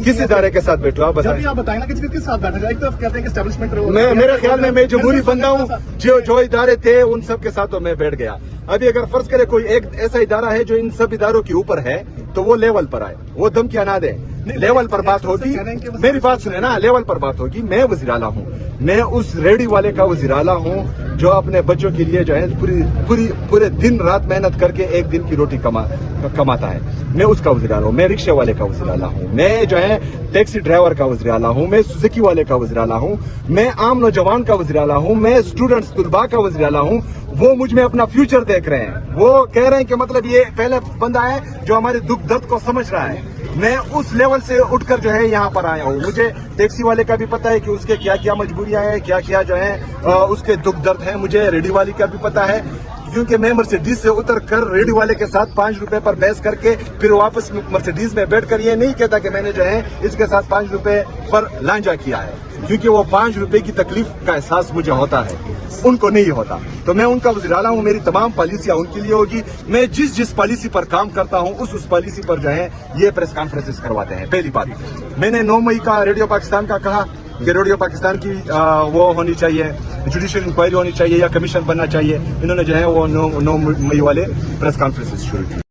किस इदारे के साथ बैठो आप जब भी बताएं। आप बताएं ना कि किस साथ बैठा जाए, एक तरफ कहते हैं कि एस्टेब्लिशमेंट मेरे ख्याल में मैं जमहूरी बंदा हूँ, जो इदारे थे उन सब के साथ तो मैं बैठ गया। अभी अगर फर्ज करे कोई एक ऐसा इदारा है जो इन सब इदारों के ऊपर है तो वो लेवल पर आए, वो धमकियां ना दे, लेवल पर बात होगी। मेरी बात सुने ना, लेवल पर बात होगी। मैं वज़ीर आला हूँ, मैं उस रेडी वाले का वज़ीर आला हूँ जो अपने बच्चों के लिए जो है पूरे दिन रात मेहनत करके एक दिन की रोटी कमाता है। मैं उसका वज़ीर आला हूँ, मैं रिक्शे वाले का वज़ीर आला हूँ, मैं जो है टैक्सी ड्राइवर का वज़ीर आला हूँ, मैं सुजुकी वाले का वज़ीर आला हूँ, मैं आम नौजवान का वज़ीर आला हूँ, मैं स्टूडेंट्स तुलबा का वज़ीर आला हूँ। वो मुझ में अपना फ्यूचर देख रहे हैं, वो कह रहे हैं कि मतलब ये पहले बंदा है जो हमारे दुख दर्द को समझ रहा है। मैं उस लेवल से उठकर जो है यहाँ पर आया हूँ। मुझे टैक्सी वाले का भी पता है कि उसके क्या क्या मजबूरियां हैं, क्या क्या जो है उसके दुख दर्द हैं। मुझे रेडी वाली का भी पता है, क्योंकि मैं मर्सिडीज से उतर कर रेडी वाले के साथ 5 रुपए पर बहस करके फिर वापस मर्सिडीज में बैठ कर ये नहीं कहता कि मैंने जो है इसके साथ 5 रुपए पर लांजा किया है, क्योंकि वो 5 रुपए की तकलीफ का एहसास मुझे होता है, उनको नहीं होता। तो मैं उनका वज़ीर आला हूँ, मेरी तमाम पॉलिसियां उनके लिए होगी। मैं जिस पॉलिसी पर काम करता हूँ उस पॉलिसी पर जो है ये प्रेस कॉन्फ्रेंसेस करवाते हैं। पहली बात, मैंने 9 मई का रेडियो पाकिस्तान का कहा कि रेडियो पाकिस्तान की वो होनी चाहिए, जुडिशियल इंक्वायरी होनी चाहिए या कमीशन बनना चाहिए। इन्होंने जो है वो 9 मई वाले प्रेस कॉन्फ्रेंसेस शुरू की।